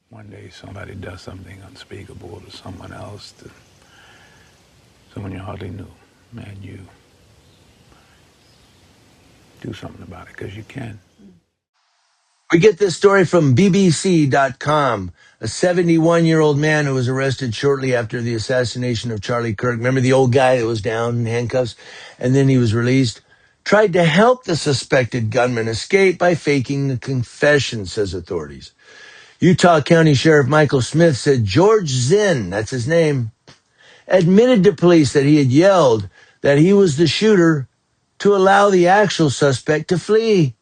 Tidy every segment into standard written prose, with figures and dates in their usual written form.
one day somebody does something unspeakable to someone else, to someone you hardly knew, and you do something about it because you can. We get this story from BBC.com. A 71-year-old man who was arrested shortly after the assassination of Charlie Kirk. Remember the old guy that was down in handcuffs? And then he was released. Tried to help the suspected gunman escape by faking a confession, says authorities. Utah County Sheriff Michael Smith said George Zinn, that's his name, admitted to police that he had yelled that he was the shooter to allow the actual suspect to flee.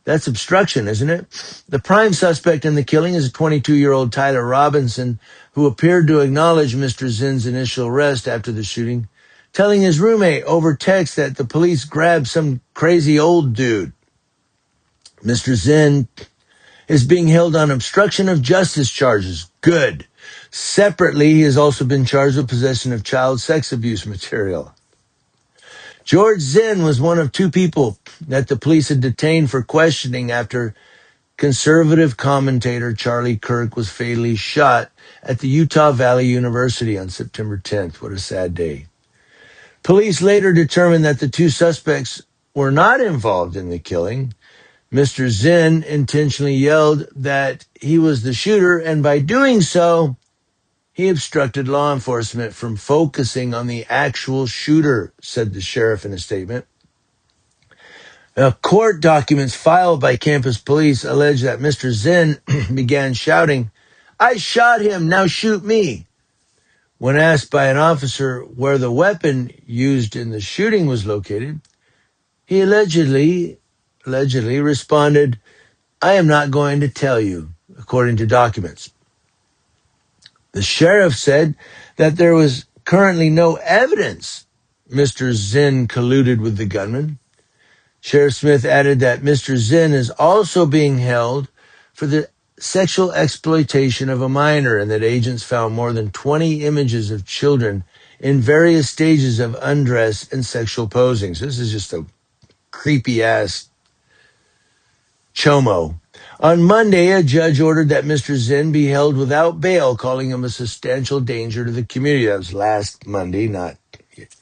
That's obstruction, isn't it? The prime suspect in the killing is a 22-year-old Tyler Robinson, who appeared to acknowledge Mr. Zinn's initial arrest after the shooting, telling his roommate over text that the police grabbed some crazy old dude. Mr. Zinn is being held on obstruction of justice charges. Good. Separately, he has also been charged with possession of child sex abuse material. George Zinn was one of two people that the police had detained for questioning after conservative commentator Charlie Kirk was fatally shot at the Utah Valley University on September 10th. What a sad day. Police later determined that the two suspects were not involved in the killing. Mr. Zinn intentionally yelled that he was the shooter, and by doing so, he obstructed law enforcement from focusing on the actual shooter, said the sheriff in a statement. Court documents filed by campus police allege that Mr. Zinn began shouting, "I shot him, now shoot me." When asked by an officer where the weapon used in the shooting was located, he allegedly responded, "I am not going to tell you," according to documents. The sheriff said that there was currently no evidence Mr. Zinn colluded with the gunman. Sheriff Smith added that Mr. Zinn is also being held for the sexual exploitation of a minor, and that agents found more than 20 images of children in various stages of undress and sexual posing. So this is just a creepy-ass chomo. On Monday, a judge ordered that Mr. Zinn be held without bail, calling him a substantial danger to the community. That was last Monday, not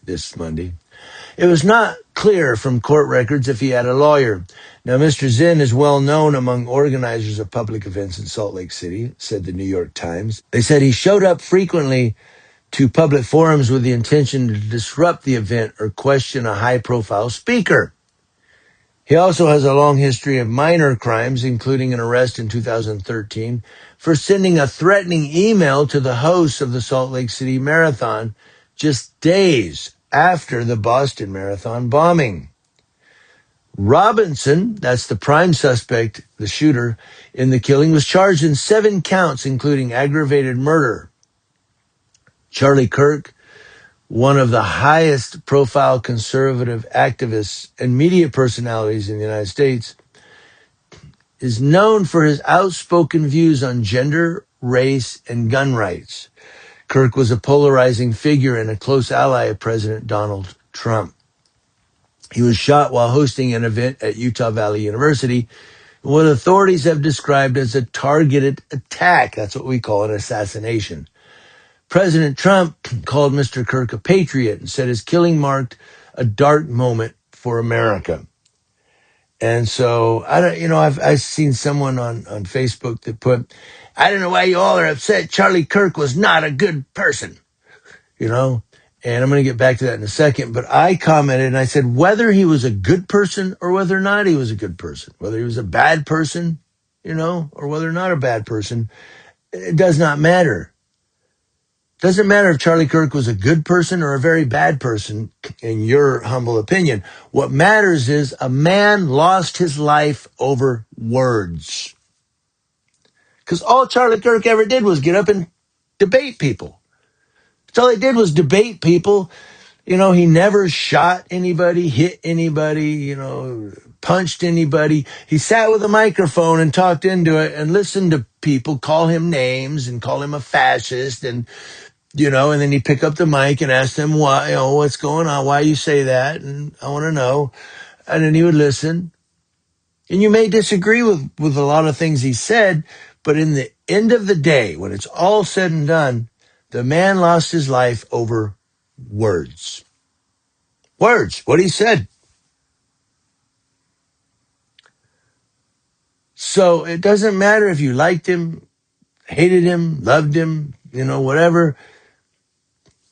this Monday. It was not clear from court records if he had a lawyer. Now, Mr. Zinn is well known among organizers of public events in Salt Lake City, said the New York Times. They said he showed up frequently to public forums with the intention to disrupt the event or question a high-profile speaker. He also has a long history of minor crimes, including an arrest in 2013 for sending a threatening email to the hosts of the Salt Lake City Marathon just days after the Boston Marathon bombing. Robinson, that's the prime suspect, the shooter in the killing, was charged in 7 counts, including aggravated murder. Charlie Kirk, one of the highest profile conservative activists and media personalities in the United States, is known for his outspoken views on gender, race, and gun rights. Kirk was a polarizing figure and a close ally of President Donald Trump. He was shot while hosting an event at Utah Valley University, what authorities have described as a targeted attack. That's what we call an assassination. President Trump called Mr. Kirk a patriot and said his killing marked a dark moment for America. And so I've seen someone on Facebook that put, "I don't know why you all are upset. Charlie Kirk was not a good person," and I'm going to get back to that in a second. But I commented and I said, whether he was a good person or whether or not he was a good person, whether he was a bad person, or whether or not a bad person, it does not matter. Doesn't matter if Charlie Kirk was a good person or a very bad person, in your humble opinion. What matters is a man lost his life over words. Because all Charlie Kirk ever did was get up and debate people. That's all he did was debate people. He never shot anybody, hit anybody, punched anybody. He sat with a microphone and talked into it and listened to people call him names and call him a fascist and then he'd pick up the mic and ask them why, what's going on, why you say that, and I want to know. And then he would listen. And you may disagree with a lot of things he said, But in the end of the day, when it's all said and done, the man lost his life over words. Words, what he said. So it doesn't matter if you liked him, hated him, loved him, whatever.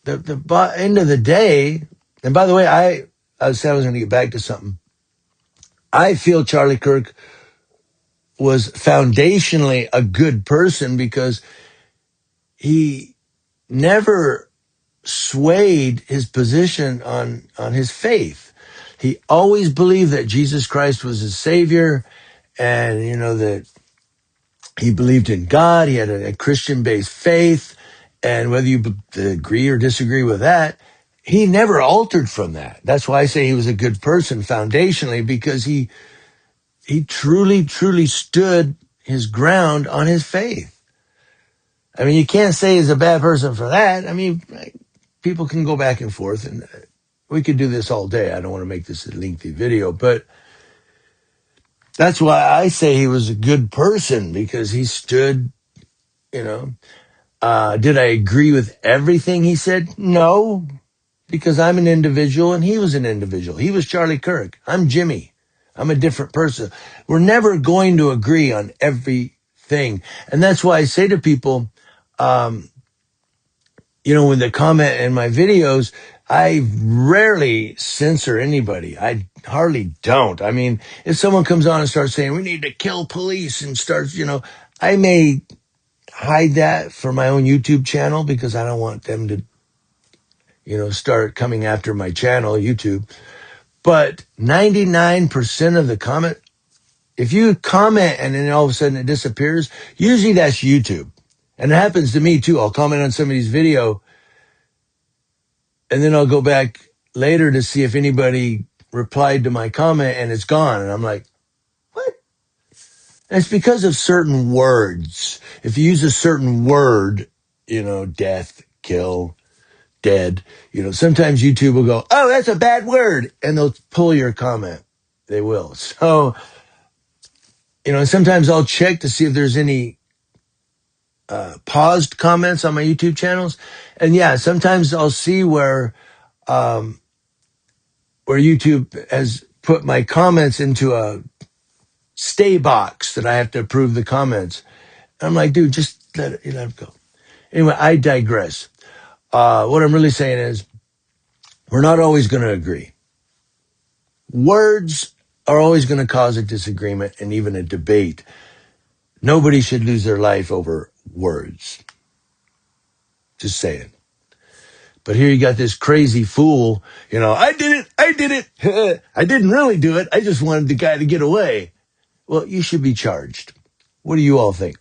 The end of the day, and by the way, I was going to get back to something. I feel Charlie Kirk was foundationally a good person because he never swayed his position on his faith. He always believed that Jesus Christ was his savior, and that he believed in God. He had a Christian-based faith, and whether you agree or disagree with that, he never altered from that. That's why I say he was a good person foundationally, because he truly, truly stood his ground on his faith. I mean, you can't say he's a bad person for that. I mean, people can go back and forth, and we could do this all day. I don't want to make this a lengthy video, but that's why I say he was a good person, because he stood, did I agree with everything he said? No, because I'm an individual and he was an individual. He was Charlie Kirk. I'm Jimmy. I'm a different person. We're never going to agree on everything. And that's why I say to people, when they comment in my videos, I rarely censor anybody. I hardly don't. I mean, if someone comes on and starts saying, we need to kill police, and starts, I may hide that for my own YouTube channel, because I don't want them to, start coming after my channel, YouTube. But 99% of the comment, if you comment and then all of a sudden it disappears, usually that's YouTube. And it happens to me too. I'll comment on somebody's video, and then I'll go back later to see if anybody replied to my comment, and it's gone. And I'm like, what? And it's because of certain words. If you use a certain word, death, kill, dead, sometimes YouTube will go, oh, that's a bad word, and they'll pull your comment. They will. So, sometimes I'll check to see if there's any paused comments on my YouTube channels. And yeah, sometimes I'll see where YouTube has put my comments into a stay box that I have to approve the comments. And I'm like, dude, just let it go. Anyway, I digress. What I'm really saying is, we're not always going to agree. Words are always going to cause a disagreement and even a debate. Nobody should lose their life over words. Just saying. But here you got this crazy fool, I did it. I didn't really do it. I just wanted the guy to get away. Well, you should be charged. What do you all think?